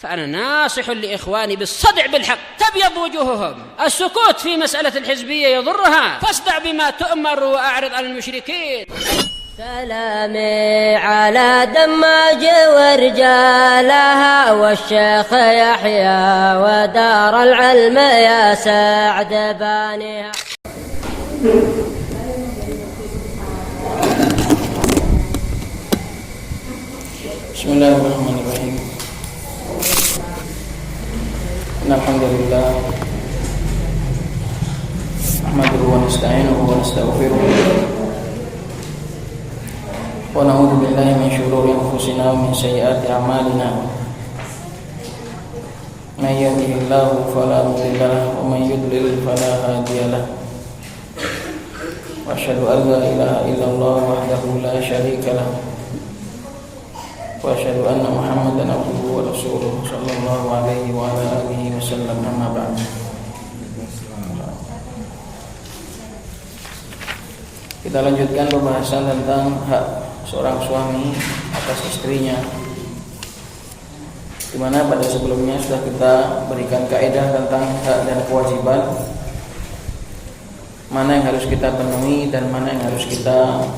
فأنا ناصح لإخواني بالصدع بالحق تبيض وجوههم. السكوت في مسألة الحزبية يضرها، فاصدع بما تؤمر وأعرض عن المشركين. سلامي على دماج ورجالها والشيخ يحيى ودار العلم يا سعد بانيها. بسم الله الرحمن الرحيم. الحمد لله نحمده ونستعينه ونستغفره ونعوذ بالله من شرور أنفسنا ومن سيئات أعمالنا من يهده الله فلا مضل له ومن يضلل فلا هادي له وأشهد أن لا إله إلا الله وحده لا شريك له وأشهد أن محمدا عبده ورسوله صلى الله عليه وعلى آله وسلم. أما بعد. Kita lanjutkan pembahasan tentang hak seorang suami atas istrinya, di mana pada sebelumnya sudah kita berikan kaidah tentang hak dan kewajiban, mana yang harus kita penuhi dan mana yang harus kita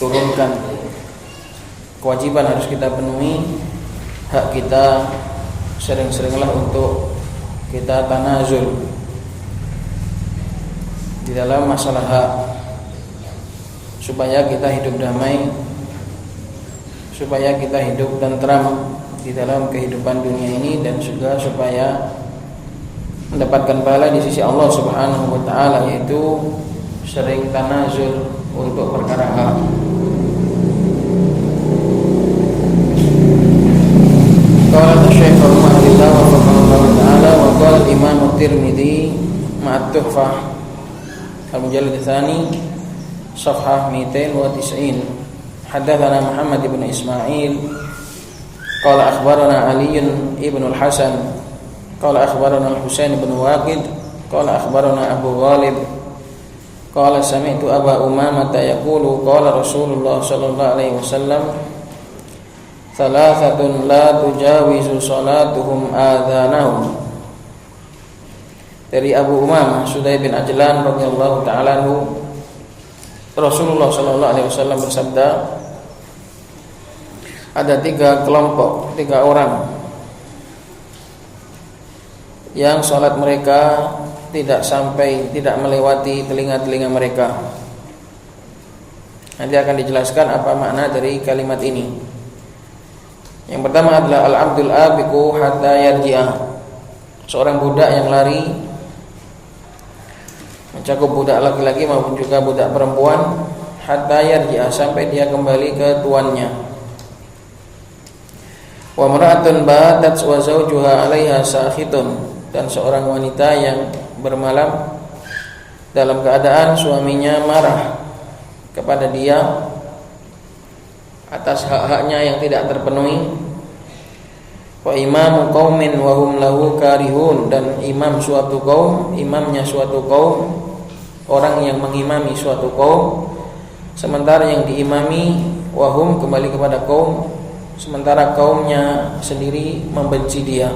turunkan. Kewajiban harus kita penuhi, hak kita sering-seringlah untuk kita tanazul di dalam masalah hak, supaya kita hidup damai, supaya kita hidup tentram di dalam kehidupan dunia ini, dan juga supaya mendapatkan pahala di sisi Allah Subhanahu wa taala, yaitu sering tanazul untuk perkara hak. Qala Syekh rahimahullah wa faqahu ta'ala wa qala Imam At-Tirmidzi ma'at Tuhfah al-Mujallad Tsani Safhah 290. Hadatsana Muhammad ibn Ismail qala akhbarana Ali ibn al-Hasan qala akhbarana Al-Husain ibn Waqid qala akhbarana Abu Ghalib qala sami'tu Aba Umamah yaqulu qala Rasulullah sallallahu alaihi wasallam thalathatun la tujawizu salatuhum adhanahum. Dari Abu Umamah Sudai bin Ajlan radhiyallahu ta'ala anhu, Rasulullah sallallahu alaihi wasallam bersabda, ada 3 kelompok, 3 orang yang salat mereka tidak melewati telinga-telinga mereka. Nanti akan dijelaskan apa makna dari kalimat ini. Yang pertama adalah al-abdul abiqu hatta yarji'a, seorang budak yang lari, mencakup budak laki-laki maupun juga budak perempuan, hatta yarji'a, sampai dia kembali ke tuannya. Wa mar'atun batat wa zawjuha 'alaiha sakhitun, dan seorang wanita yang bermalam dalam keadaan suaminya marah kepada dia atas hak-haknya yang tidak terpenuhi. Wa imamu qaumin wa hum lahu karihun, dan imam suatu kaum, imamnya suatu kaum, orang yang mengimami suatu kaum, sementara yang diimami wahum kembali kepada kaum, sementara kaumnya sendiri membenci dia.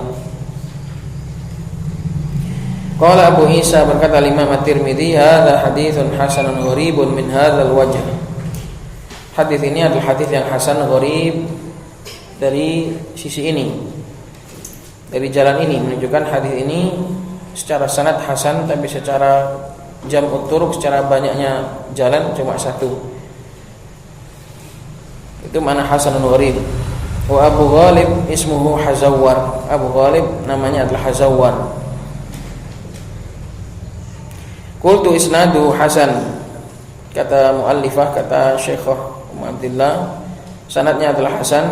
Qala Abu Isa, berkata Imam At-Tirmidzi, hadza haditsun hasanun gharibun min hadzal wajh. Hadis ini adalah hadis yang hasan gharib dari sisi ini, dari jalan ini, menunjukkan hadis ini secara sanad hasan, tapi secara jam'ut turuq, secara banyaknya jalan cuma 1. Itu makna hasanun gharib. Wa Abu Ghalib ismuhu Hazawwar. Abu Ghalib namanya adalah Hazawwar. Qultu isnadu hasan. Kata muallifah, kata Syekhah Abdullah, sanadnya adalah hasan.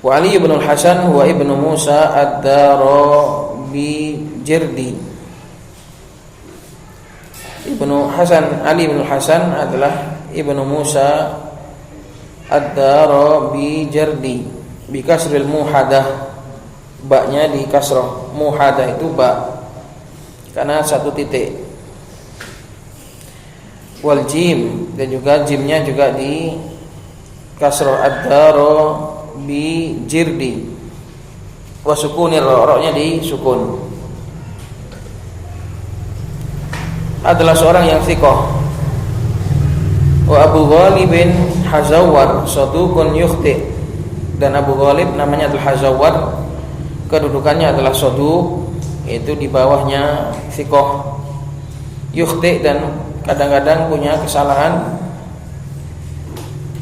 Wa Ali ibn al-Hasan wa ibnu Musa ad-Darabijirdi. Ibnu Hasan, Ali ibn al-Hasan adalah ibnu Musa ad-Darabijirdi bi kasril muhadah, ba-nya di kasrah, muhadah itu ba karena 1 titik. Wal jim, dan juga jimnya juga kasroh ad-daro bi jirdi wa sukunir ra-nya di sukun. Adalah seorang yang thiqah. Wa Abu Ghalib bin Hazawwar saduqun yukhti. Dan Abu Ghalib namanya adalah Hazawwar, kedudukannya adalah saduq, yaitu di bawahnya thiqah. Yukhti dan kadang-kadang punya kesalahan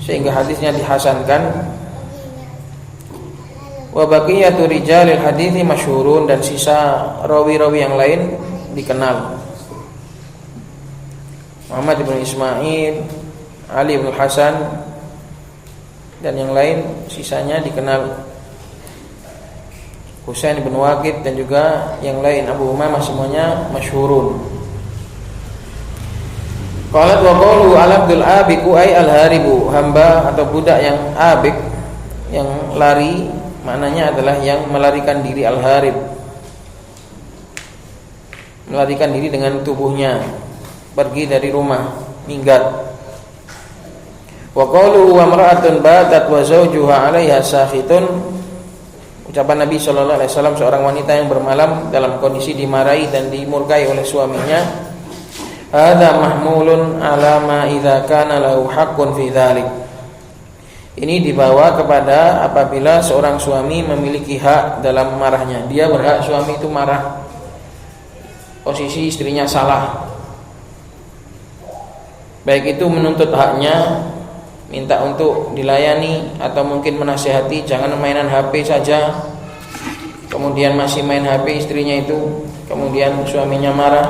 sehingga hadisnya dihasankan. Wa baqiyatu rijalil hadithi masyhurun, dan sisa rawi-rawi yang lain dikenal. Muhammad bin Ismail, Ali bin Hasan, dan yang lain sisanya dikenal. Husain bin Waqid dan juga yang lain, Abu Umamah, semuanya masyhurun. Qalat wa qalu al-abdul abiku ay al-haribu, hamba atau budak yang abik, yang lari, maknanya adalah yang melarikan diri. Al-harib, melarikan diri dengan tubuhnya, pergi dari rumah, minggat. Wa qalu wa mar'atun batat wa zawjuha 'alaiha sakhitun, ucapan Nabi sallallahu alaihi wasallam, seorang wanita yang bermalam dalam kondisi dimarahi dan dimurkai oleh suaminya. Hadza mahmulun 'ala ma idza kana lahu haqqun fi dzalik. Ini dibawa kepada apabila seorang suami memiliki hak dalam marahnya. Dia berhak, suami itu marah, posisi istrinya salah, baik itu menuntut haknya, minta untuk dilayani, atau mungkin menasihati jangan mainan HP saja. Kemudian masih main HP istrinya itu, kemudian suaminya marah,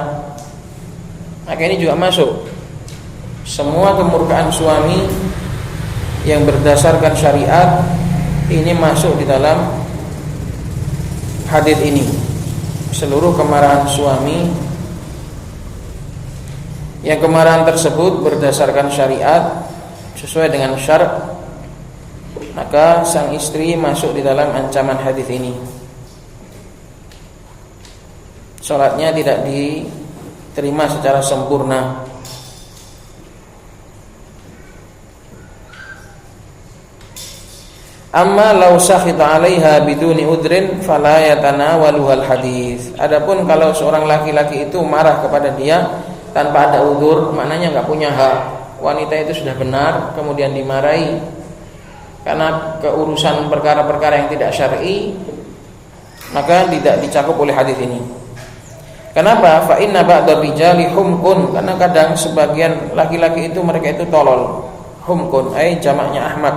maka ini juga masuk. Semua kemurkaan suami yang berdasarkan syariat ini masuk di dalam hadits ini. Seluruh kemarahan suami yang kemarahan tersebut berdasarkan syariat, sesuai dengan syarat, maka sang istri masuk di dalam ancaman hadis ini. Salatnya tidak diterima secara sempurna. Amma law sakhita 'alaiha biduni udrin fala yatanawaluhal hadis. Adapun kalau seorang laki-laki itu marah kepada dia tanpa ada udzur, maknanya enggak punya hak. Wanita itu sudah benar kemudian dimarahi karena keurusan perkara-perkara yang tidak syar'i, maka tidak dicakup oleh hadis ini. Kenapa? Fa inna ba'dar rijali humqun, karena kadang sebagian laki-laki itu mereka itu tolol. Humqun ai jamaknya ahmak.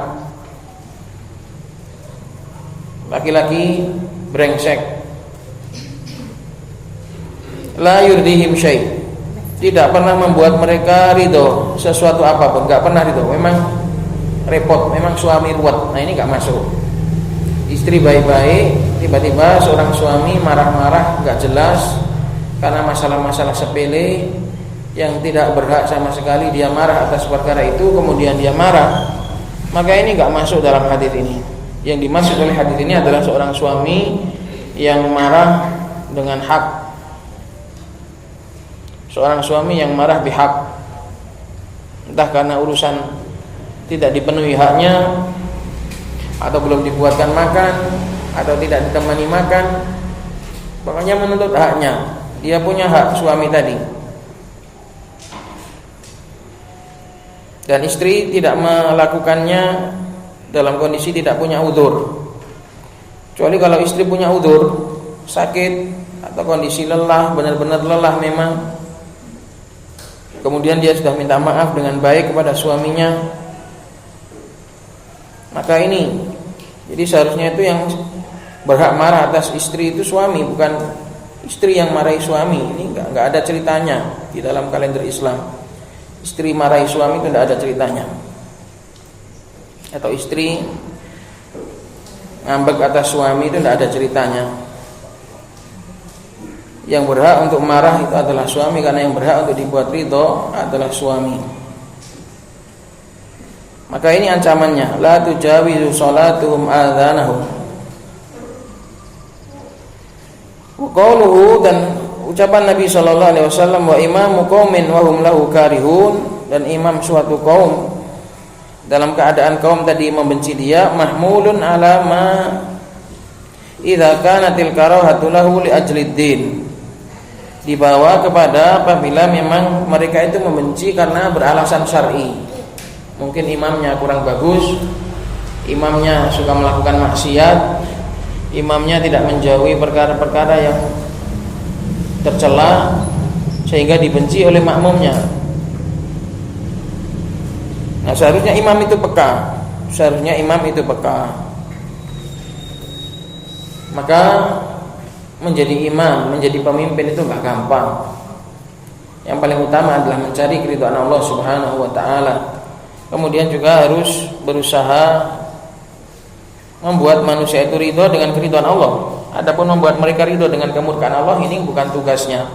Laki-laki brengsek. La yurdihim syai', tidak pernah membuat mereka ridho sesuatu apapun, enggak pernah ridho. Memang repot, memang suami ruwet. Nah, ini enggak masuk. Istri baik-baik, tiba-tiba seorang suami marah-marah enggak jelas karena masalah-masalah sepele yang tidak berhak sama sekali, dia marah atas perkara itu, kemudian dia marah, maka ini enggak masuk dalam hadis ini. Yang dimaksud oleh hadis ini adalah seorang suami yang marah dengan hak. Seorang suami yang marah bihak, entah karena urusan tidak dipenuhi haknya, atau belum dibuatkan makan, atau tidak ditemani makan, pokoknya menuntut haknya. Dia punya hak, suami tadi. Dan istri tidak melakukannya dalam kondisi tidak punya udzur. Kecuali kalau istri punya udzur, sakit atau kondisi lelah, benar-benar lelah memang, kemudian dia sudah minta maaf dengan baik kepada suaminya, maka ini, jadi seharusnya itu yang berhak marah atas istri itu suami, bukan istri yang marahi suami. Ini enggak ada ceritanya di dalam kalender Islam. Istri marahi suami itu enggak ada ceritanya. Atau istri ngambek atas suami itu enggak ada ceritanya. Yang berhak untuk marah itu adalah suami, karena yang berhak untuk dibuat ridho adalah suami. Maka ini ancamannya, la tujawizu salatuhum adzanahum. Qauluhu, dan ucapan Nabi sallallahu alaihi wasallam, wa imamu qaumin wa hum lahu karihun, dan imam suatu kaum dalam keadaan kaum tadi membenci dia, mahmulun ala ma idza kanatil karahatu lahu li ajlid din, dibawa kepada apabila memang mereka itu membenci karena beralasan syar'i. Mungkin imamnya kurang bagus, imamnya suka melakukan maksiat, imamnya tidak menjauhi perkara-perkara yang tercela sehingga dibenci oleh makmumnya. Nah, seharusnya imam itu peka. Maka menjadi imam, menjadi pemimpin itu enggak gampang. Yang paling utama adalah mencari keridhaan Allah Subhanahu wa taala. Kemudian juga harus berusaha membuat manusia itu ridho dengan keridhaan Allah. Adapun membuat mereka ridho dengan kemurkaan Allah, ini bukan tugasnya.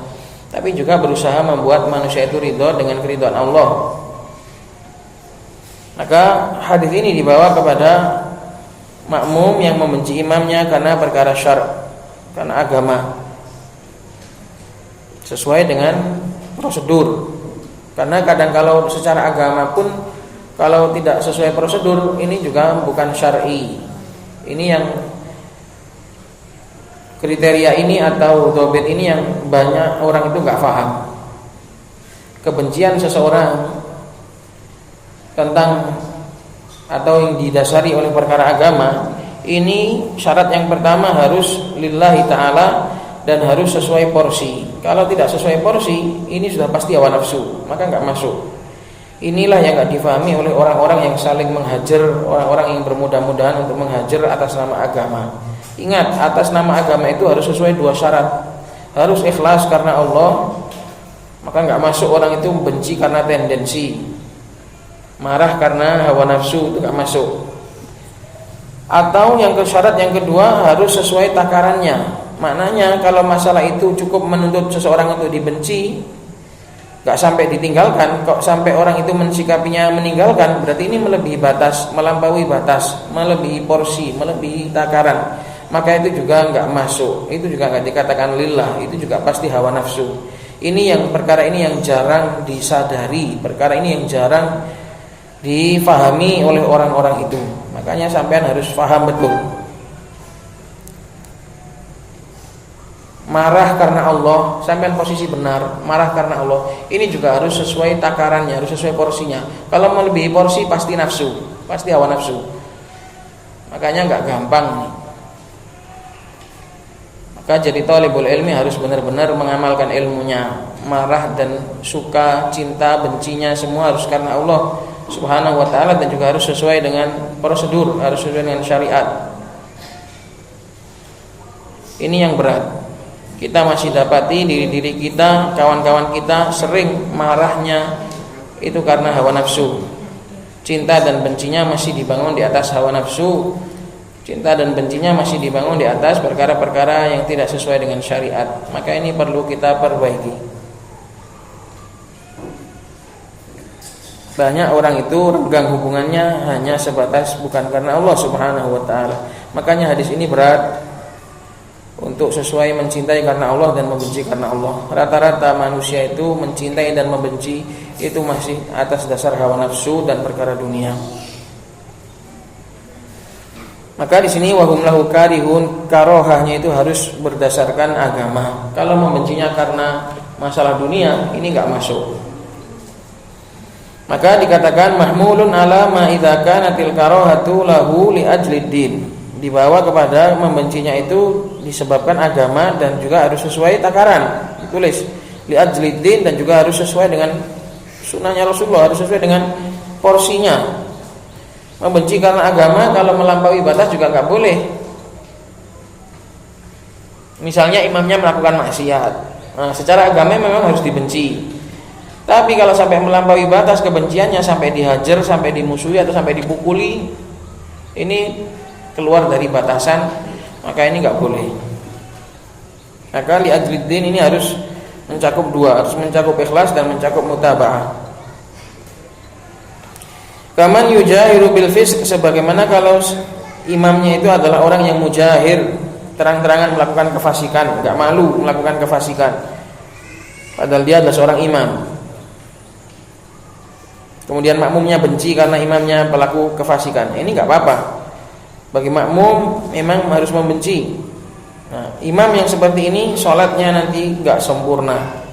Tapi juga berusaha membuat manusia itu ridho dengan keridhaan Allah. Maka hadis ini dibawa kepada makmum yang membenci imamnya karena perkara syar', karena agama, sesuai dengan prosedur. Karena kadang kalau secara agama pun kalau tidak sesuai prosedur, ini juga bukan syar'i. Ini yang kriteria ini atau dhobit ini yang banyak orang itu enggak paham. Kebencian seseorang tentang atau yang didasari oleh perkara agama, ini syarat yang pertama harus lillahi ta'ala dan harus sesuai porsi. Kalau tidak sesuai porsi, ini sudah pasti hawa nafsu, maka enggak masuk. Inilah yang enggak difahami oleh orang-orang yang saling menghajar, orang-orang yang bermudah-mudahan untuk menghajar atas nama agama. Ingat, atas nama agama itu harus sesuai dua syarat. Harus ikhlas karena Allah, maka enggak masuk orang itu benci karena tendensi, marah karena hawa nafsu, itu enggak masuk. Atau yang syarat yang kedua harus sesuai takarannya. Maknanya kalau masalah itu cukup menuntut seseorang untuk dibenci, enggak sampai ditinggalkan, kok sampai orang itu mensikapinya meninggalkan, berarti ini melebihi batas, melampaui batas, melebihi porsi, melebihi takaran. Maka itu juga enggak masuk. Itu juga enggak dikatakan lillah, itu juga pasti hawa nafsu. Ini yang perkara ini yang jarang disadari, perkara ini yang jarang difahami oleh orang-orang itu. Makanya sampean harus paham betul. Marah karena Allah, sampean posisi benar, marah karena Allah, ini juga harus sesuai takarannya, harus sesuai porsinya. Kalau melebihi porsi pasti nafsu, pasti hawa nafsu. Makanya enggak gampang nih. Maka jadi talibul ilmi harus benar-benar mengamalkan ilmunya. Marah dan suka, cinta, bencinya semua harus karena Allah Subhanahu wa ta'ala, dan juga harus sesuai dengan prosedur, harus sesuai dengan syariat. Ini yang berat. Kita masih dapati diri-diri kita, kawan-kawan kita sering marahnya itu karena hawa nafsu. Cinta dan bencinya masih dibangun di atas hawa nafsu. Cinta dan bencinya masih dibangun di atas perkara-perkara yang tidak sesuai dengan syariat. Maka ini perlu kita perbaiki. Banyak orang itu renggang hubungannya hanya sebatas bukan karena Allah Subhanahu wa ta'ala. Makanya hadis ini berat untuk sesuai mencintai karena Allah dan membenci karena Allah. Rata-rata manusia itu mencintai dan membenci itu masih atas dasar hawa nafsu dan perkara dunia. Maka di sini wahum lahu karihun, karohahnya itu harus berdasarkan agama. Kalau membencinya karena masalah dunia, ini enggak masuk. Maka dikatakan mahmulun ala ma idza kanatil karahatu lahu li ajlid din. Dibawa kepada membencinya itu disebabkan agama dan juga harus sesuai takaran. Ditulis li ajlid din dan juga harus sesuai dengan sunnahnya Rasulullah, harus sesuai dengan porsinya. Membenci karena agama kalau melampaui batas juga enggak boleh. Misalnya imamnya melakukan maksiat, nah, secara agama memang harus dibenci. Tapi kalau sampai melampaui batas kebenciannya, sampai dihajar, sampai dimusuhi atau sampai dipukuli, ini keluar dari batasan, maka ini enggak boleh. Maka li ajliddin ini harus mencakup dua, harus mencakup ikhlas dan mencakup mutaba'ah. Kaman yujahiru bil fisq, sebagaimana kalau imamnya itu adalah orang yang mujahir, terang-terangan melakukan kefasikan, enggak malu melakukan kefasikan, padahal dia adalah seorang imam. Kemudian makmumnya benci karena imamnya pelaku kefasikan. Ini nggak apa-apa. Bagi makmum memang harus membenci. Nah, imam yang seperti ini sholatnya nanti nggak sempurna.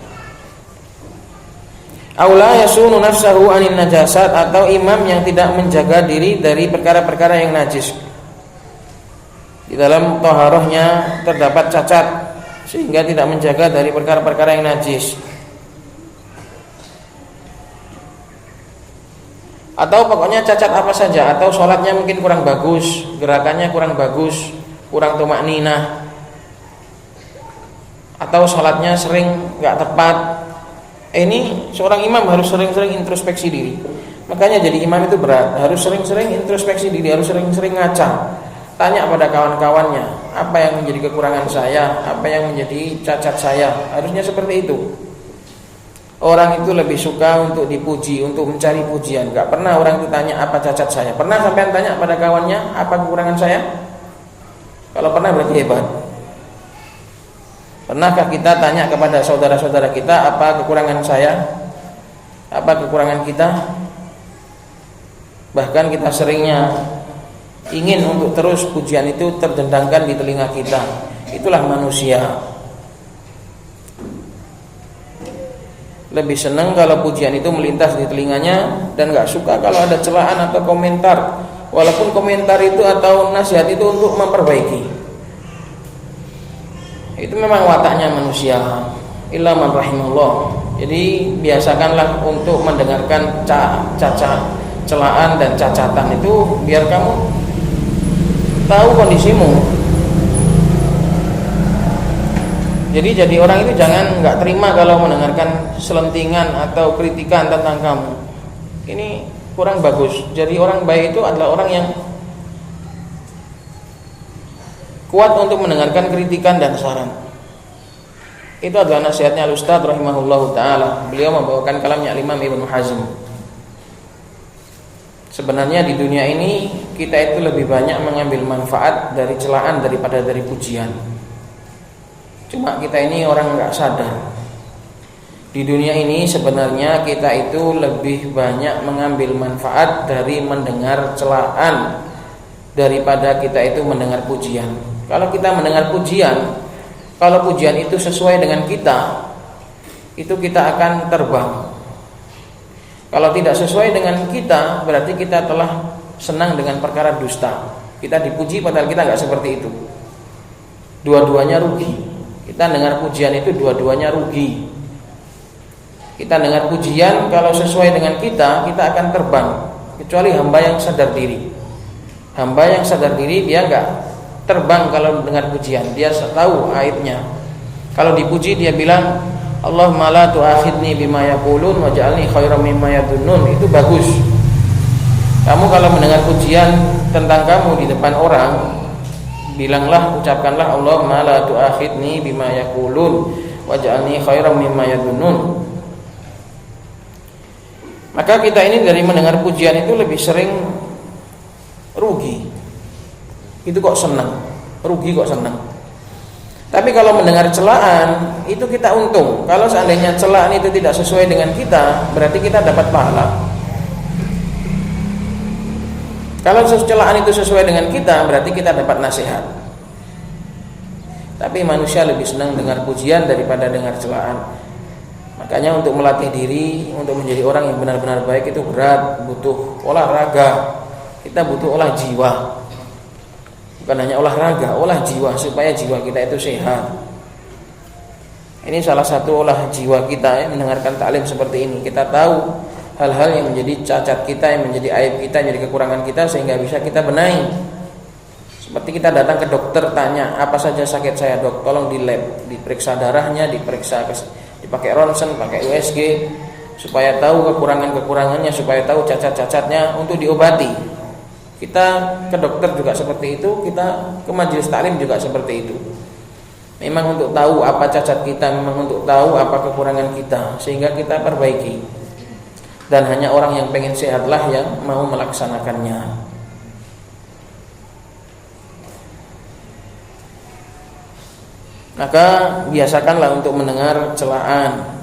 Aula yasunu nafsahu anin najasat, atau imam yang tidak menjaga diri dari perkara-perkara yang najis. Di dalam taharahnya terdapat cacat sehingga tidak menjaga dari perkara-perkara yang najis. Atau pokoknya cacat apa saja, atau sholatnya mungkin kurang bagus, gerakannya kurang bagus, kurang tumakninah, atau sholatnya sering nggak tepat. Ini seorang imam harus sering-sering introspeksi diri. Makanya jadi imam itu berat, harus sering-sering introspeksi diri, harus sering-sering ngaca, tanya pada kawan-kawannya, apa yang menjadi kekurangan saya, apa yang menjadi cacat saya. Harusnya seperti itu. Orang itu lebih suka untuk dipuji, untuk mencari pujian. Gak pernah orang itu tanya apa cacat saya. Pernah sampean tanya pada kawannya apa kekurangan saya? Kalau pernah berarti hebat. Pernahkah kita tanya kepada saudara-saudara kita apa kekurangan saya? Apa kekurangan kita? Bahkan kita seringnya ingin untuk terus pujian itu terdendangkan di telinga kita. Itulah manusia. Lebih senang kalau pujian itu melintas di telinganya, dan gak suka kalau ada celaan atau komentar, walaupun komentar itu atau nasihat itu untuk memperbaiki. Itu memang wataknya manusia, illa man rahimahullah. Jadi biasakanlah untuk mendengarkan cacat, celaan dan cacatan itu, biar kamu tahu kondisimu. Jadi orang itu jangan nggak terima kalau mendengarkan selentingan atau kritikan tentang kamu. Ini kurang bagus. Jadi orang baik itu adalah orang yang kuat untuk mendengarkan kritikan dan saran. Itu adalah nasihatnya Al-Ustaz rahimahullahu ta'ala. Beliau membawakan kalamnya Imam Ibnu Hazm. Sebenarnya di dunia ini kita itu lebih banyak mengambil manfaat dari celaan daripada dari pujian. Cuma kita ini orang nggak sadar. Di dunia ini sebenarnya kita itu lebih banyak mengambil manfaat dari mendengar celaan daripada kita itu mendengar pujian. Kalau kita mendengar pujian, kalau pujian itu sesuai dengan kita, itu kita akan terbang. Kalau tidak sesuai dengan kita, berarti kita telah senang dengan perkara dusta. Kita dipuji padahal kita nggak seperti itu. Dua-duanya rugi. Kita dengar pujian itu dua-duanya rugi. Kita dengar pujian kalau sesuai dengan kita akan terbang. Kecuali hamba yang sadar diri. Hamba yang sadar diri dia enggak terbang kalau dengar pujian. Dia tahu aibnya. Kalau dipuji dia bilang, Allahumma la tu'akhidni bima yaqulun waj'alni khairan mimma yadhunnun. Itu bagus. Kamu kalau mendengar pujian tentang kamu di depan orang, bilanglah, ucapkanlah Allahumma la tu'akhidni bima yaqulun waj'alni khairan mimma yadhunnun. Maka kita ini dari mendengar pujian itu lebih sering rugi. Itu kok senang, rugi kok senang. Tapi kalau mendengar celaan itu kita untung. Kalau seandainya celaan itu tidak sesuai dengan kita, berarti kita dapat pahala. Kalau celaan itu sesuai dengan kita, berarti kita dapat nasihat. Tapi manusia lebih senang dengar pujian daripada dengar celaan. Makanya untuk melatih diri, untuk menjadi orang yang benar-benar baik itu berat, butuh olahraga. Kita butuh olah jiwa. Bukan hanya olahraga, olah jiwa supaya jiwa kita itu sehat. Ini salah satu olah jiwa kita ya, mendengarkan taklim seperti ini. Kita tahu hal-hal yang menjadi cacat kita, yang menjadi aib kita, yang menjadi kekurangan kita, sehingga bisa kita benahi. Seperti kita datang ke dokter, tanya apa saja sakit saya dok, tolong di lab, diperiksa darahnya, dipakai ronsen, pakai USG, supaya tahu kekurangan-kekurangannya, supaya tahu cacat-cacatnya untuk diobati. Kita ke dokter juga seperti itu, kita ke majelis taklim juga seperti itu. Memang untuk tahu apa cacat kita, memang untuk tahu apa kekurangan kita, sehingga kita perbaiki. Dan hanya orang yang pengen sehatlah yang mau melaksanakannya. Maka biasakanlah untuk mendengar celaan.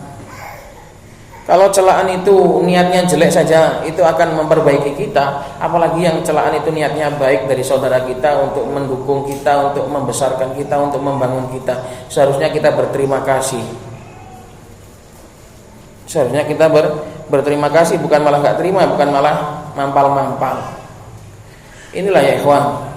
Kalau celaan itu niatnya jelek saja, itu akan memperbaiki kita. Apalagi yang celaan itu niatnya baik dari saudara kita untuk mendukung kita, untuk membesarkan kita, untuk membangun kita. Seharusnya kita berterima kasih. Seharusnya kita berterima kasih, bukan malah nggak terima, bukan malah mampal-mampal. Inilah ya ikhwan.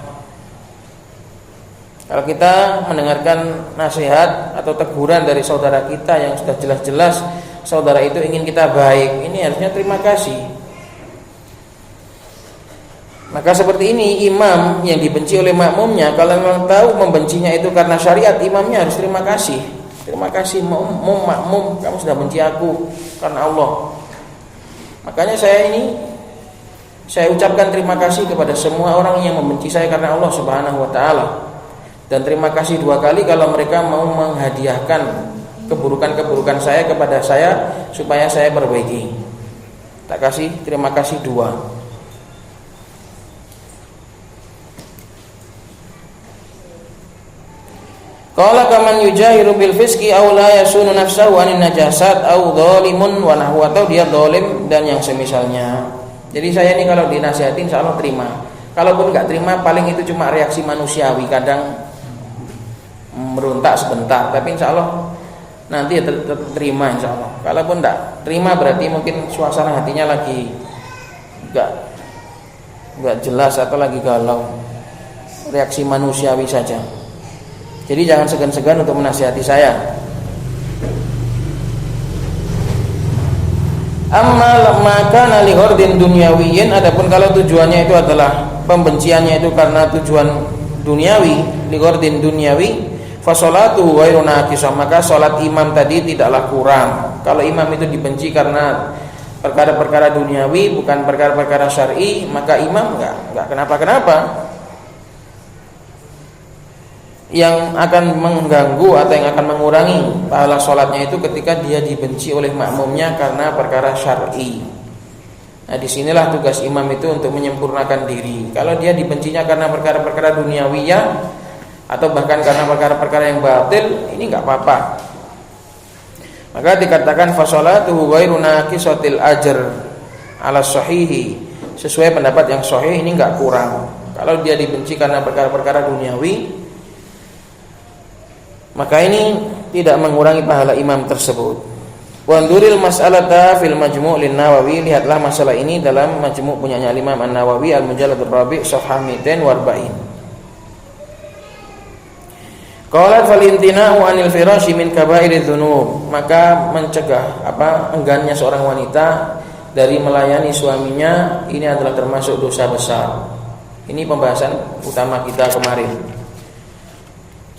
Kalau kita mendengarkan nasihat atau teguran dari saudara kita yang sudah jelas-jelas saudara itu ingin kita baik, ini harusnya terima kasih. Maka seperti ini imam yang dibenci oleh makmumnya, kalau memang tahu membencinya itu karena syariat, imamnya harus terima kasih. Terima kasih makmum, kamu sudah benci aku karena Allah. Makanya saya ucapkan terima kasih kepada semua orang yang membenci saya karena Allah Subhanahu wa taala. Dan terima kasih 2 kali kalau mereka mau menghadiahkan keburukan-keburukan saya kepada saya supaya saya perbaiki. Tak kasih terima kasih 2. Qala kaman yujahiru bil fiski aw la yasunu nafsahu anin najasat aw dzalimun wa nahwu, atau dia zalim dan yang semisalnya. Jadi saya ini kalau dinasihatin insyaallah terima. Kalaupun enggak terima paling itu cuma reaksi manusiawi, kadang merontak sebentar, tapi insyaallah nanti ya terima insyaallah. Kalaupun enggak terima berarti mungkin suasana hatinya lagi enggak jelas atau lagi galau. Reaksi manusiawi saja. Jadi jangan segan-segan untuk menasihati saya. Amma lamma kana li ghardin dunyawiyyin, adapun kalau tujuannya itu adalah pembenciannya itu karena tujuan duniawi, li ghardin dunyawi, fa sholatuhu ghairu naqisah, maka salat imam tadi tidaklah kurang. Kalau imam itu dibenci karena perkara-perkara duniawi, bukan perkara-perkara syar'i, maka imam enggak kenapa-kenapa. Yang akan mengganggu atau yang akan mengurangi pahala sholatnya itu ketika dia dibenci oleh makmumnya karena perkara syar'i. Nah, disinilah tugas imam itu untuk menyempurnakan diri. Kalau dia dibencinya karena perkara-perkara duniawiyah atau bahkan karena perkara-perkara yang batil, ini enggak apa-apa. Maka dikatakan fa sholatuhu ghairu naqisatil ajr ala sahihi, sesuai pendapat yang sahih ini enggak kurang. Kalau dia dibenci karena perkara-perkara duniawi, maka ini tidak mengurangi pahala imam tersebut. Wanduril mas'alata fil majmu' lin Nawawi, lihatlah masalah ini dalam majmu' punyanya Imam An-Nawawi Al-Mujalladul Rabi' Shafhah 240. Qalat fal intina'u 'anil firashi min kaba'iriz dzunub, maka mencegah enggannya seorang wanita dari melayani suaminya ini adalah termasuk dosa besar. Ini pembahasan utama kita kemarin.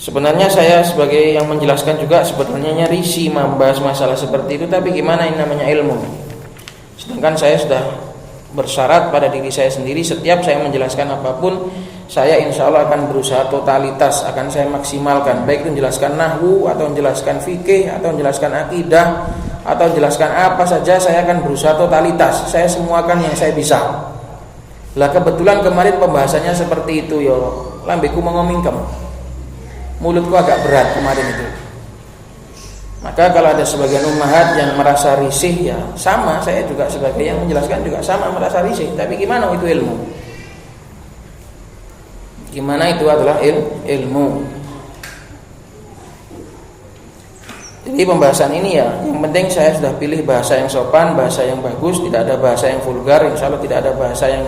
Sebenarnya saya sebagai yang menjelaskan juga sebenarnya risih membahas masalah seperti itu, tapi gimana, ini namanya ilmu. Sedangkan saya sudah bersyarat pada diri saya sendiri, setiap saya menjelaskan apapun, saya insya Allah akan berusaha totalitas, akan saya maksimalkan, baik itu menjelaskan nahwu atau menjelaskan fikih atau menjelaskan akidah atau menjelaskan apa saja, saya akan berusaha totalitas, saya semuakan yang saya bisa. Lah kebetulan kemarin pembahasannya seperti itu, ya lambeku mengomingkem, mulutku agak berat kemarin itu. Maka kalau ada sebagian ummahat yang merasa risih, ya sama, saya juga sebagai yang menjelaskan juga sama merasa risih. Tapi gimana itu ilmu? Gimana itu adalah ilmu? Jadi pembahasan ini ya, yang penting saya sudah pilih bahasa yang sopan, bahasa yang bagus, tidak ada bahasa yang vulgar, insya Allah tidak ada bahasa yang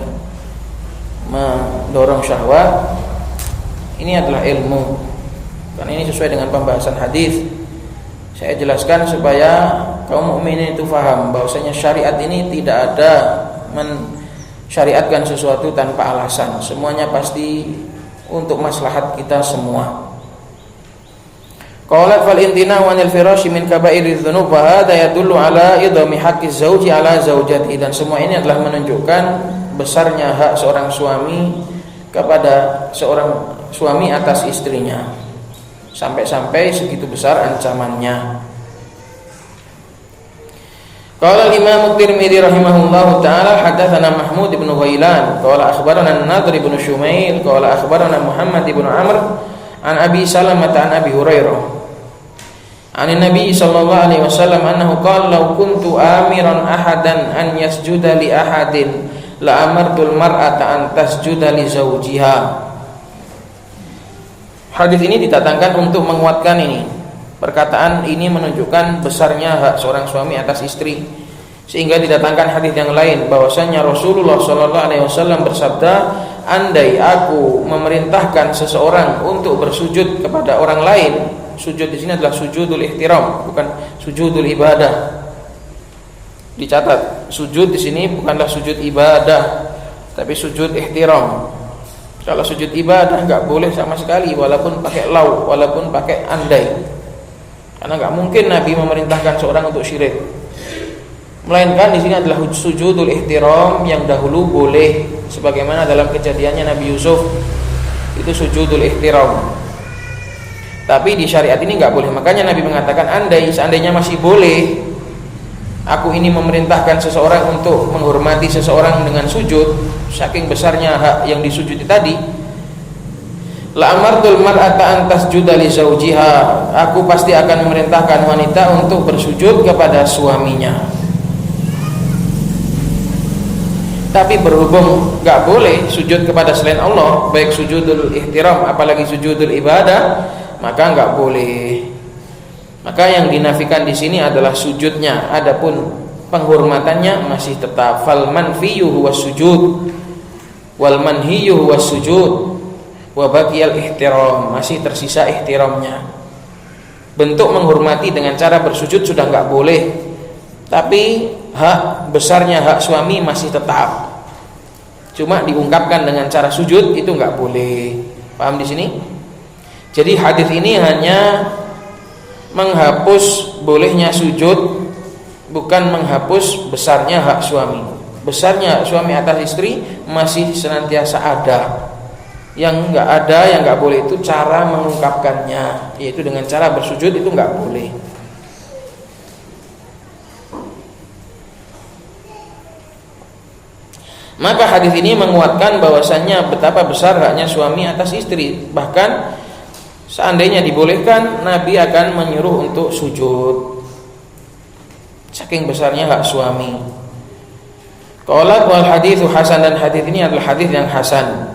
mendorong syahwat. Ini adalah ilmu. Karena ini sesuai dengan pembahasan hadis. Saya jelaskan supaya kaum mukminin itu paham bahwasanya syariat ini tidak ada mensyariatkan sesuatu tanpa alasan. Semuanya pasti untuk maslahat kita semua. Qalat fal intina'u 'anil firashi min kaba'iriz dzunub wa hadha yadullu ala idami haqqiz zauji ala zaujatihi, dan semua ini adalah menunjukkan besarnya hak seorang suami kepada seorang suami atas istrinya. Sampai-sampai segitu besar ancamannya. Qala Imam Tirmidzi rahimahullahu taala hadatsana Mahmud ibn Ghailan qala akhbarana An-Nadhr ibn Shumail qala akhbarana Muhammad ibn Amr an Abi Salamah an Abi Hurairah. Ani Nabi sallallahu alaihi wasallam annahu qala law kuntu amiran ahadan an yasjuda li ahadin la amartul mar'ata an tasjuda li zawjiha. Hadis ini didatangkan untuk menguatkan ini. Perkataan ini menunjukkan besarnya hak seorang suami atas istri. Sehingga didatangkan hadis yang lain bahwasanya Rasulullah sallallahu alaihi wasallam bersabda, andai aku memerintahkan seseorang untuk bersujud kepada orang lain. Sujud di sini adalah sujudul ihtiram, bukan sujudul ibadah. Dicatat, sujud di sini bukanlah sujud ibadah, tapi sujud ihtiram. Kalau sujud ibadah enggak boleh sama sekali, walaupun pakai law, walaupun pakai andai. Karena enggak mungkin Nabi memerintahkan seorang untuk syirik. Melainkan di sini adalah sujudul ihtiram yang dahulu boleh, sebagaimana dalam kejadiannya Nabi Yusuf itu sujudul ihtiram. Tapi di syariat ini enggak boleh. Makanya Nabi mengatakan seandainya masih boleh, aku ini memerintahkan seseorang untuk menghormati seseorang dengan sujud, saking besarnya hak yang disujudi tadi, la amartul mar'ata an tasjuda li zawjiha, aku pasti akan memerintahkan wanita untuk bersujud kepada suaminya. Tapi berhubung enggak boleh sujud kepada selain Allah, baik sujudul ihtiram apalagi sujudul ibadah, maka enggak boleh. Maka yang dinafikan di sini adalah sujudnya, adapun penghormatannya masih tetap. Fal manfiyu huwas sujud wal manhiyu huwas sujud wa baqiyal ihtiram, masih tersisa ihtiramnya. Bentuk menghormati dengan cara bersujud sudah enggak boleh, tapi hak besarnya hak suami masih tetap. Cuma diungkapkan dengan cara sujud itu enggak boleh. Paham di sini? Jadi hadis ini hanya menghapus bolehnya sujud, bukan menghapus besarnya hak suami. Besarnya hak suami atas istri masih senantiasa ada. Yang enggak ada, yang enggak boleh itu cara mengungkapkannya, yaitu dengan cara bersujud itu enggak boleh. Maka hadis ini menguatkan bahwasannya betapa besar haknya suami atas istri. Bahkan seandainya dibolehkan, Nabi akan menyuruh untuk sujud, saking besarnya hak suami. Qala wal haditsu hasan, dan hadis ini adalah hadis yang hasan.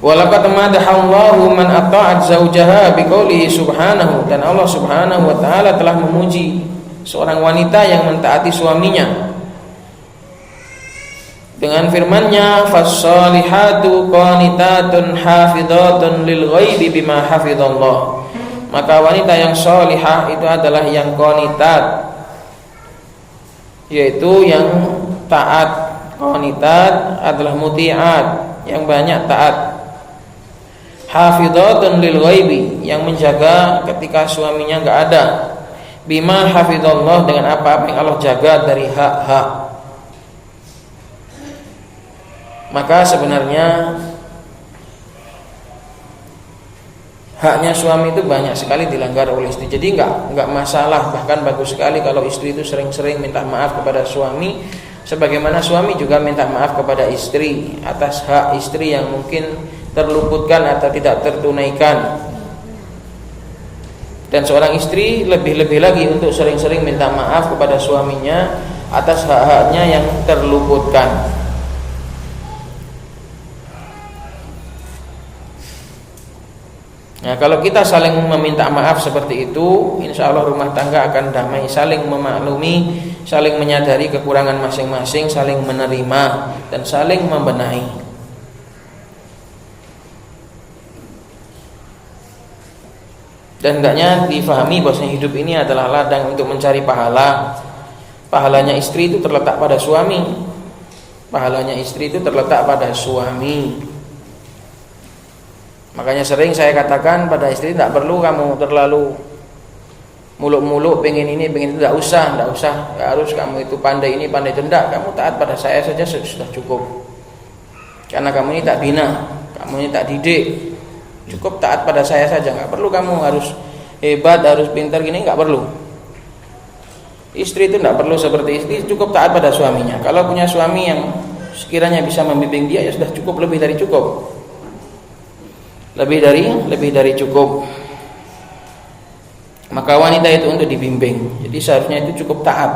Walaqad madahallahu man ata'at zaujaha biqoulihi subhanahu, dan Allah Subhanahu wa taala telah memuji seorang wanita yang mentaati suaminya dengan firman-Nya, fas-solihatu qanitatun hafidhatun lil ghaibi bima hafidhallah. Maka wanita yang solihah itu adalah yang qanitat, yaitu yang taat. Qanitat adalah muti'at, yang banyak taat. Hafidhatun lil ghaibi, yang menjaga ketika suaminya enggak ada. Bima hafidhallah, dengan apa-apa yang Allah jaga dari hak-hak. Maka sebenarnya haknya suami itu banyak sekali dilanggar oleh istri. Jadi enggak masalah, bahkan bagus sekali kalau istri itu sering-sering minta maaf kepada suami, sebagaimana suami juga minta maaf kepada istri atas hak istri yang mungkin terluputkan atau tidak tertunaikan. Dan seorang istri lebih-lebih lagi untuk sering-sering minta maaf kepada suaminya atas hak-haknya yang terluputkan. Nah, kalau kita saling meminta maaf seperti itu, insya Allah rumah tangga akan damai, saling memaklumi, saling menyadari kekurangan masing-masing, saling menerima dan saling membenahi. Dan hendaknya difahami bahwa hidup ini adalah ladang untuk mencari pahala. Pahalanya istri itu terletak pada suami. Pahalanya istri itu terletak pada suami. Makanya sering saya katakan pada istri, tidak perlu kamu terlalu muluk-muluk pengen ini pengen itu, tidak usah, tidak harus kamu itu pandai ini pandai itu, tidak. Kamu taat pada saya saja sudah cukup. Karena kamu ini tak bina, kamu ini tak didik, cukup taat pada saya saja. Nggak perlu kamu harus hebat, harus pintar gini, nggak perlu. Istri itu tidak perlu seperti istri, cukup taat pada suaminya. Kalau punya suami yang sekiranya bisa membimbing dia, ya sudah cukup, lebih dari cukup. Lebih dari cukup. maka wanita itu untuk dibimbing. Jadi seharusnya itu cukup taat,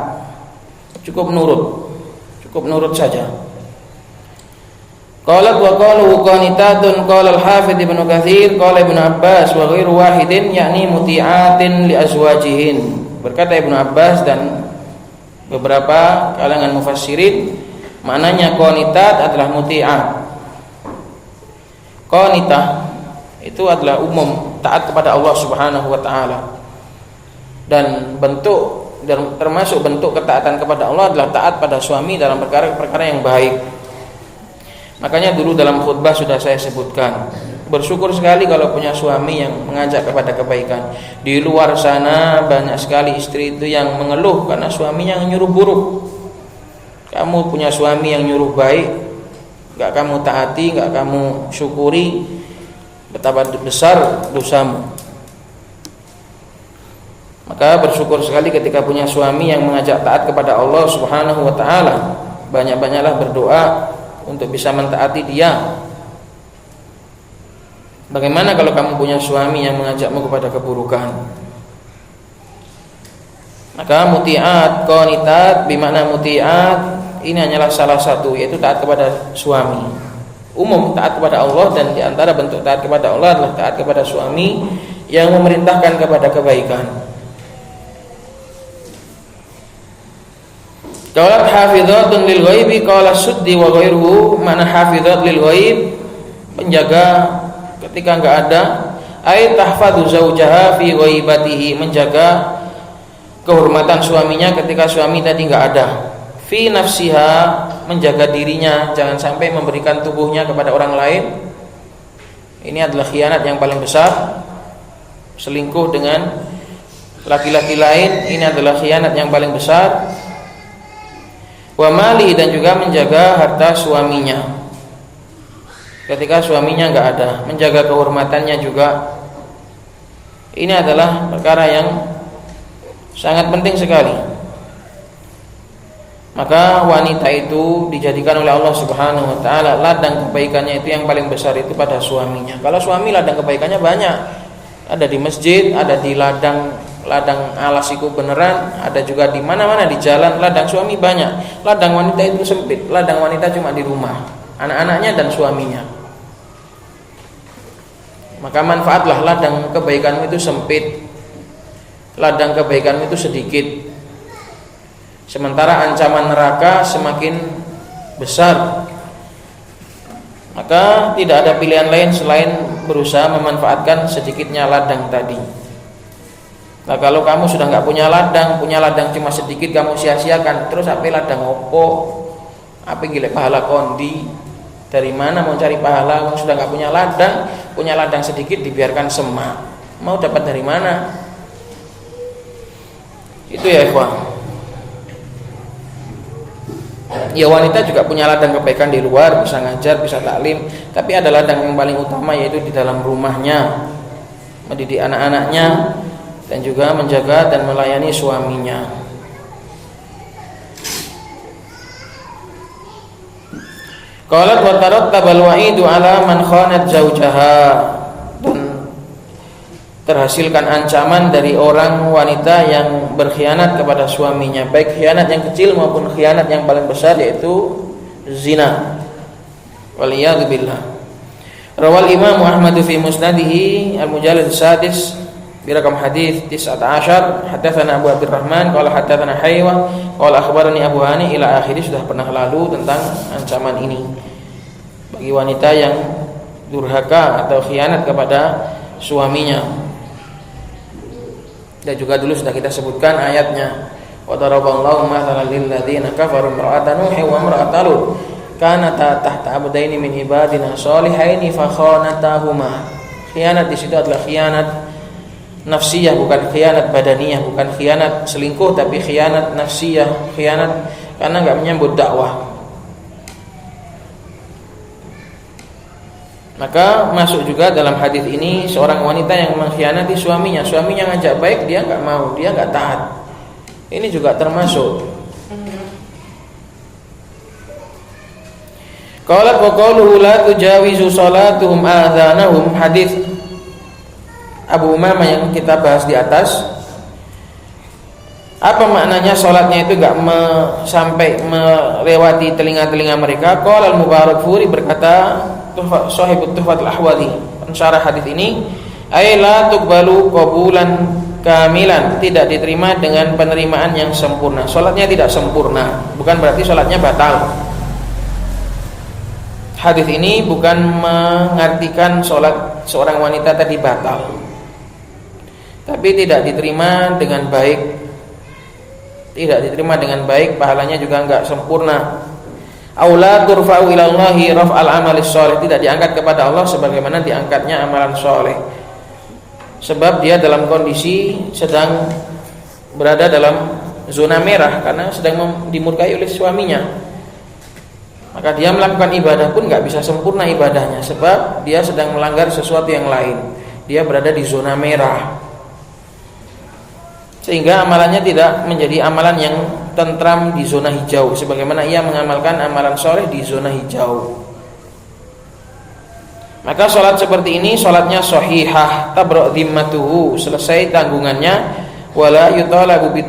cukup nurut saja. Qalat wa qalu qanitatun qala al-Hafidz Ibnu Katsir qala Ibnu Abbas wa ghairu wahidin yakni muti'atin li azwajihin. Berkata Ibnu Abbas dan beberapa kalangan mufassirin, maknanya qanitat adalah muti'ah. Qanitah itu adalah umum taat kepada Allah Subhanahu wa taala. Dan termasuk bentuk ketaatan kepada Allah adalah taat pada suami dalam perkara-perkara yang baik. Makanya dulu dalam khutbah sudah saya sebutkan, bersyukur sekali kalau punya suami yang mengajak kepada kebaikan. Di luar sana banyak sekali istri itu yang mengeluh karena suaminya yang nyuruh buruk. Kamu punya suami yang nyuruh baik, gak kamu taati, gak kamu syukuri, betapa besar dosamu. Maka bersyukur sekali ketika punya suami yang mengajak taat kepada Allah Subhanahu wa taala. Banyak-banyaklah berdoa untuk bisa mentaati dia. Bagaimana kalau kamu punya suami yang mengajakmu kepada keburukan? Maka muti'at, qanitat bermakna muti'at ini hanyalah salah satu, yaitu taat kepada suami. Umum taat kepada Allah, dan di antara bentuk taat kepada Allah adalah taat kepada suami yang memerintahkan kepada kebaikan. Qalat hafizatun lil ghaibi qala suddi wa ghairuhu. Mana hafizat lil ghaib, penjaga ketika enggak ada, ay tahfadzu zaujaha fi ghaibatihi, menjaga kehormatan suaminya ketika suami tadi enggak ada. Fi nafsiha, menjaga dirinya jangan sampai memberikan tubuhnya kepada orang lain. Ini adalah khianat yang paling besar. Selingkuh dengan laki-laki lain, ini adalah khianat yang paling besar. Wa mali, dan juga menjaga harta suaminya ketika suaminya enggak ada, menjaga kehormatannya juga. Ini adalah perkara yang sangat penting sekali. Maka wanita itu dijadikan oleh Allah Subhanahu wa taala ladang kebaikannya itu yang paling besar itu pada suaminya. Kalau suami ladang kebaikannya banyak, ada di masjid, ada di ladang alas itu beneran, ada juga di mana-mana di jalan. Ladang suami banyak, ladang wanita itu sempit. Ladang wanita cuma di rumah, anak-anaknya dan suaminya. Maka manfaatlah ladang kebaikanmu itu sempit, ladang kebaikanmu itu sedikit. Sementara ancaman neraka semakin besar. Maka tidak ada pilihan lain selain berusaha memanfaatkan sedikitnya ladang tadi. Nah, kalau kamu sudah nggak punya ladang cuma sedikit, kamu sia-siakan terus. Apa ladang opo? Apa gile pahala kondi? Dari mana mau cari pahala? Kamu sudah nggak punya ladang sedikit dibiarkan semak. Mau dapat dari mana? Itu ya ikhwan. Ya, wanita juga punya ladang kebaikan di luar, bisa ngajar, bisa taklim, tapi ada ladang yang paling utama, yaitu di dalam rumahnya, mendidik anak-anaknya, dan juga menjaga dan melayani suaminya. Qalat wa tarattabal wa'idu ala man khanat zaujaha, dan terhasilkan ancaman dari orang wanita yang berkhianat kepada suaminya, baik khianat yang kecil maupun khianat yang paling besar, yaitu zina. Waliyadu billah. Rawal Imam Ahmad fi musnadihi al-mujallad sadis birakam hadis 19, hadatsana Abu Abdurrahman qala hadatsana Haywa qala akhbarani Abu Hani ila akhiri. Sudah pernah lalu tentang ancaman ini bagi wanita yang durhaka atau khianat kepada suaminya. Dan juga dulu sudah kita sebutkan ayatnya, wa daraballahu mathalan lil ladzina kafaru imra'atan nuhin wa imra'atan lut kanata tahta abdaini min ibadina shalihaini fa khanatahuma. Khianat di situ adalah khianat nafsiyah, bukan khianat badaniyah, bukan khianat selingkuh, tapi khianat nafsiyah, khianat karena enggak menyambut dakwah. Maka masuk juga dalam hadis ini seorang wanita yang mengkhianati suaminya. Suaminya ngajak baik, dia enggak mau, dia enggak taat. Ini juga termasuk. Qalat wa qaluhu la tujawizu salatuhum adhanahum, hadis Abu Umamah yang kita bahas di atas. Apa maknanya sholatnya itu gak sampai melewati telinga-telinga mereka? Qala al-Mubarakfuri, berkata Shahibut Tuhfatul Ahwadhi, pensyarah hadis ini, ay la tuqbalu qabulan kamilan, tidak diterima dengan penerimaan yang sempurna. Sholatnya tidak sempurna, bukan berarti sholatnya batal. Hadis ini bukan mengartikan sholat seorang wanita tadi batal, tapi tidak diterima dengan baik. Tidak diterima dengan baik, pahalanya juga enggak sempurna. Aula turfa'u ila Allahi raf'al amalis sholih, tidak diangkat kepada Allah sebagaimana diangkatnya amalan soleh. Sebab dia dalam kondisi sedang berada dalam zona merah karena sedang dimurkai oleh suaminya. Maka dia melakukan ibadah pun enggak bisa sempurna ibadahnya, sebab dia sedang melanggar sesuatu yang lain. Dia berada di zona merah, sehingga amalannya tidak menjadi amalan yang tentram di zona hijau, sebagaimana ia mengamalkan amalan soleh di zona hijau. Maka sholat seperti ini sholatnya sahihah, tabra' dhimmatuhu, selesai tanggungannya, wala yutalabu bi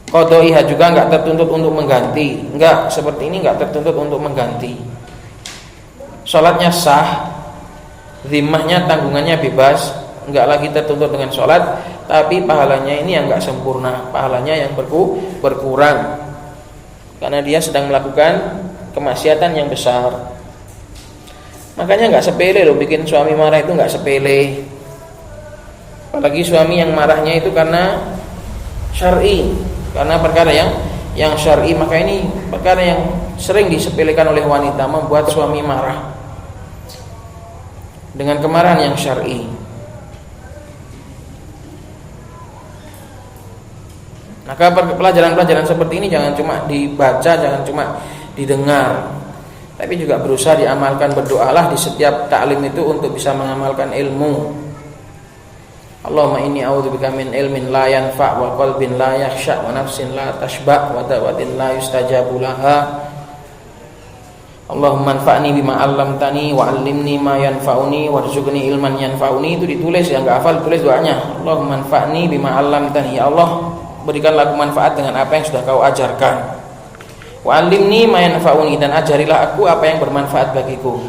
qadaiha, juga enggak tertuntut untuk mengganti. Enggak, seperti ini enggak tertuntut untuk mengganti. Sholatnya sah, dhimmahnya, tanggungannya bebas, enggak lagi tertuntut dengan sholat, tapi pahalanya ini yang enggak sempurna, pahalanya yang berkurang, karena dia sedang melakukan kemaksiatan yang besar. Makanya enggak sepele loh, bikin suami marah itu enggak sepele. Apalagi suami yang marahnya itu karena syar'i, karena perkara yang syar'i, maka ini perkara yang sering disepelekan oleh wanita, membuat suami marah dengan kemarahan yang syar'i. Maka pelajaran-pelajaran seperti ini jangan cuma dibaca, jangan cuma didengar, tapi juga berusaha diamalkan. Berdoalah di setiap ta'lim itu untuk bisa mengamalkan ilmu. Allahumma inni a'udzubika min ilmin la yanfa' wa qalbin la yakhsha' wa nafsin la tashba' wa da'watin la yustajabu laha. Allahumma anfa'ni bima 'allamtani wa 'allimni ma yanfa'uni warzuqni ilman yanfa'uni. Itu ditulis, yang enggak hafal tulis doanya. Allahumma anfa'ni bima 'allamtani, ya Allah, berikanlah aku manfaat dengan apa yang sudah kau ajarkan. Wa 'allimni ma yanfa'uni, dan ajarilah aku apa yang bermanfaat bagiku.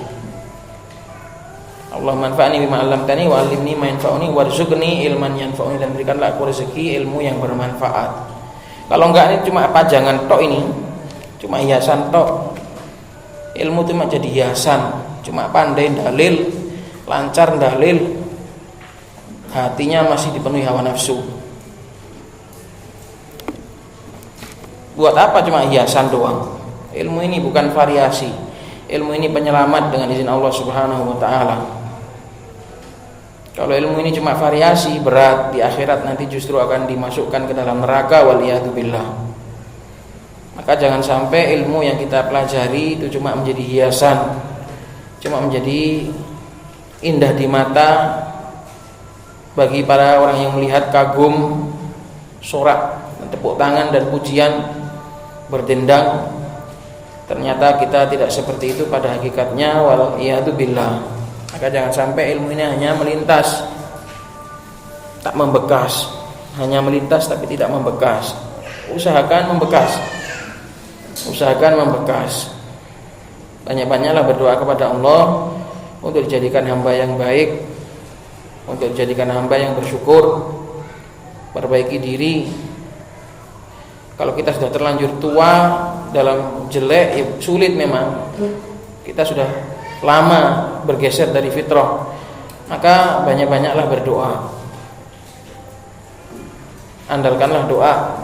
Allahumma anfa'ni bima 'allamtani wa 'allimni ma yanfa'uni warzuqni ilman yanfa'uni, dan berikanlah aku rezeki ilmu yang bermanfaat. Kalau enggak, ini cuma pajangan tok, ini cuma hiasan tok. Ilmu itu cuma jadi hiasan, cuma pandai dalil, lancar dalil, hatinya masih dipenuhi hawa nafsu. Buat apa cuma hiasan doang? Ilmu ini bukan variasi. Ilmu ini penyelamat dengan izin Allah Subhanahu wa taala. Kalau ilmu ini cuma variasi, berat, di akhirat nanti justru akan dimasukkan ke dalam neraka, waliyadzubillah. Maka jangan sampai ilmu yang kita pelajari itu cuma menjadi hiasan, cuma menjadi indah di mata bagi para orang yang melihat, kagum, sorak, tepuk tangan dan pujian berdendang. Ternyata kita tidak seperti itu pada hakikatnya, waliyadzubillah. Maka jangan sampai ilmu ini hanya melintas, tak membekas. Hanya melintas tapi tidak membekas. Usahakan membekas. Banyak-banyaklah berdoa kepada Allah untuk dijadikan hamba yang baik, untuk dijadikan hamba yang bersyukur, perbaiki diri. Kalau kita sudah terlanjur tua dalam jelek, ya sulit memang. Kita sudah lama bergeser dari fitrah. Maka banyak-banyaklah berdoa. Andalkanlah doa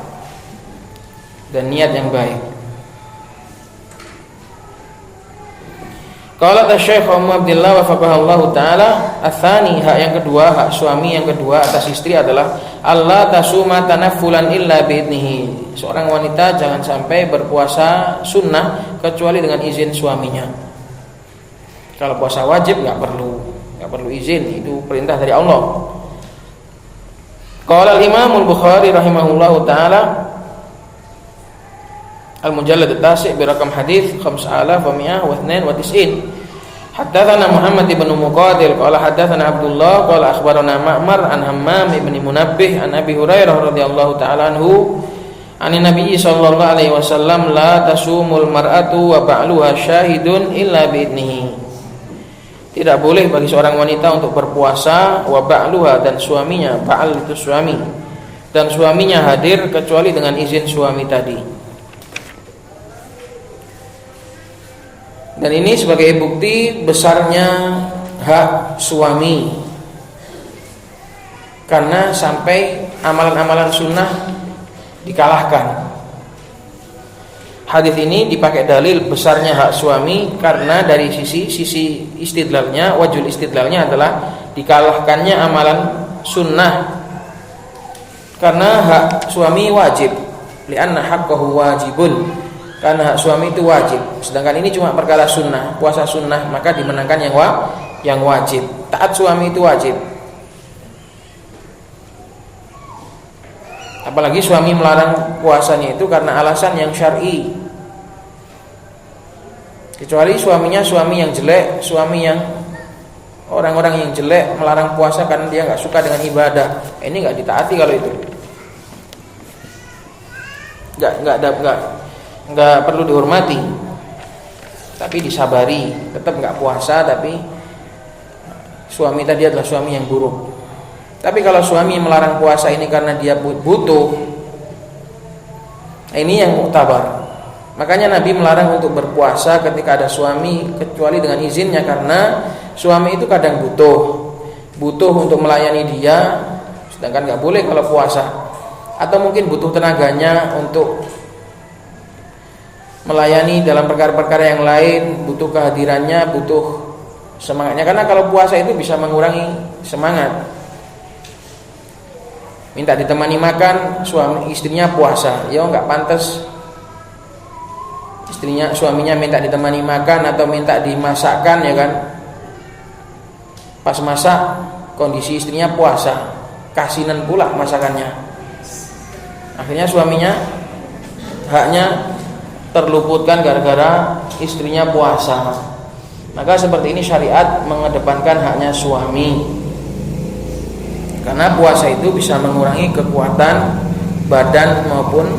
dan niat yang baik. Qala Syekh Muhammad Abdullah wafaqahallahu taala, ats-tsani, hak yang kedua, hak suami yang kedua atas istri adalah Allah tasuma tanaffulan illa biidnihi. Seorang wanita jangan sampai berpuasa sunnah kecuali dengan izin suaminya. Kalau puasa wajib enggak perlu izin, itu perintah dari Allah. Qala al-Imam al-Bukhari rahimahullahu taala Al-Mujallad at-Tasi' bi rakam hadis 5192. Haddatsana Muhammad ibn Muqatil qala haddatsana Abdullah qala akhbarana Ma'mar an Hammam ibn Munabbih an Abi Hurairah radhiyallahu ta'ala anhu an Nabi sallallahu alaihi wasallam la tasumul mar'atu wa ba'luha syahidun illa biidnihi. Tidak boleh bagi seorang wanita untuk berpuasa wa ba'luha dan suaminya, ba'al itu suami, dan suaminya hadir kecuali dengan izin suami tadi. Dan ini sebagai bukti besarnya hak suami, karena sampai amalan-amalan sunnah dikalahkan. Hadis ini dipakai dalil besarnya hak suami karena dari sisi istidlalnya, wajul istidlalnya adalah dikalahkannya amalan sunnah. Karena hak suami wajib, li'anna haqqahu wajibun. Karena hak suami itu wajib. Sedangkan ini cuma perkara sunnah, puasa sunnah, maka dimenangkan yang wajib. Taat suami itu wajib. Apalagi suami melarang puasanya itu karena alasan yang syar'i. Kecuali suaminya suami yang jelek, suami yang orang-orang yang jelek melarang puasa karena dia nggak suka dengan ibadah. Ini nggak ditaati kalau itu. Nggak perlu dihormati, tapi disabari. Tetap nggak puasa, tapi suami tadi adalah suami yang buruk. Tapi kalau suami melarang puasa ini karena dia butuh, ini yang muktabar. Makanya Nabi melarang untuk berpuasa ketika ada suami kecuali dengan izinnya, karena suami itu kadang butuh untuk melayani dia, sedangkan nggak boleh kalau puasa. Atau mungkin butuh tenaganya untuk melayani dalam perkara-perkara yang lain, butuh kehadirannya, butuh semangatnya. Karena kalau puasa itu bisa mengurangi semangat. Minta ditemani makan, istrinya puasa, ya nggak pantas. Suaminya minta ditemani makan atau minta dimasakkan, ya kan? Pas masak, kondisi istrinya puasa, kasinan pula masakannya. Akhirnya suaminya haknya terluputkan gara-gara istrinya puasa. Maka seperti ini syariat mengedepankan haknya suami, karena puasa itu bisa mengurangi kekuatan badan maupun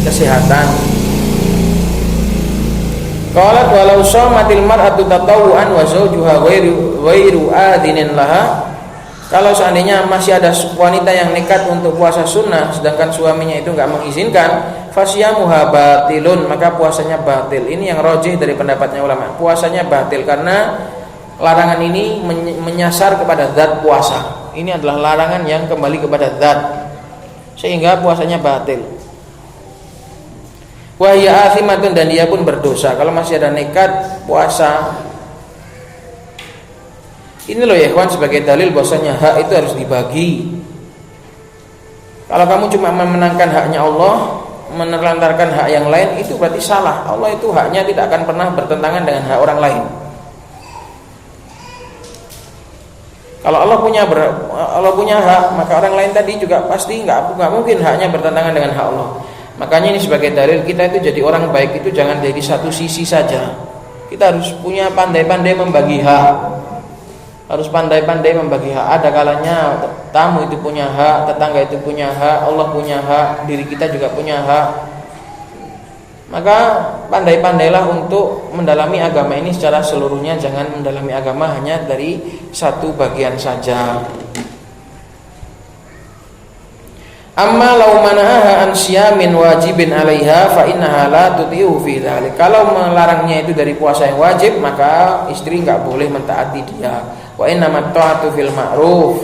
kesehatan. Qalat walau shamatil mar'atu tatawuan wa zawjuha ghairu adinin laha. Kalau seandainya masih ada wanita yang nekat untuk puasa sunnah sedangkan suaminya itu enggak mengizinkan, fasyamuha batilun, maka puasanya batil. Ini yang rajih dari pendapatnya ulama. Puasanya batil karena larangan ini menyasar kepada zat puasa. Ini adalah larangan yang kembali kepada zat, sehingga puasanya batil. Wa hiya athimatun, dan dia pun berdosa kalau masih ada nekat puasa. Ini loh ya ikhwan, sebagai dalil bahwasanya hak itu harus dibagi. Kalau kamu cuma memenangkan haknya Allah, menelantarkan hak yang lain, itu berarti salah. Allah itu haknya tidak akan pernah bertentangan dengan hak orang lain. Kalau Allah punya hak, maka orang lain tadi juga pasti nggak mungkin haknya bertentangan dengan hak Allah. Makanya ini sebagai dalil kita itu jadi orang baik itu jangan dari satu sisi saja. Kita harus punya pandai-pandai membagi hak. Harus pandai-pandai membagi hak. Ada kalanya tamu itu punya hak, tetangga itu punya hak, Allah punya hak, diri kita juga punya hak. Maka pandai-pandailah untuk mendalami agama ini secara seluruhnya. Jangan mendalami agama hanya dari satu bagian saja. Amma law mana'aha an siyamin wajibin 'alaiha fa innaha la tuti'u fi dzalik. Kalau melarangnya itu dari puasa yang wajib, maka istri enggak boleh mentaati dia. Wa innamat ta'atu fil ma'ruf.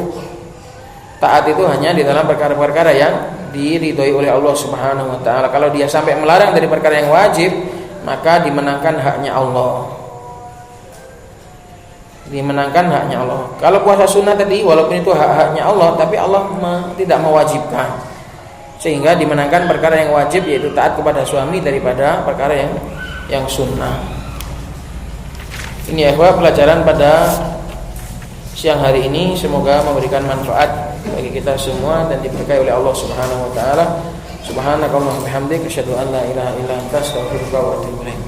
Taat itu hanya di dalam perkara-perkara yang diridhoi oleh Allah Subhanahu wa taala. Kalau dia sampai melarang dari perkara yang wajib, maka dimenangkan haknya Allah. Dimenangkan haknya Allah. Kalau puasa sunnah tadi walaupun itu hak-haknya Allah, tapi Allah tidak mewajibkan. Sehingga dimenangkan perkara yang wajib, yaitu taat kepada suami daripada perkara yang sunnah. Ini ya pelajaran pada siang hari ini, semoga memberikan manfaat bagi kita semua dan diberkahi oleh Allah Subhanahu wa taala. Subhanakallahumma wa bihamdika asyhadu an la ilaha illa anta astaghfiruka wa atubu ilaik.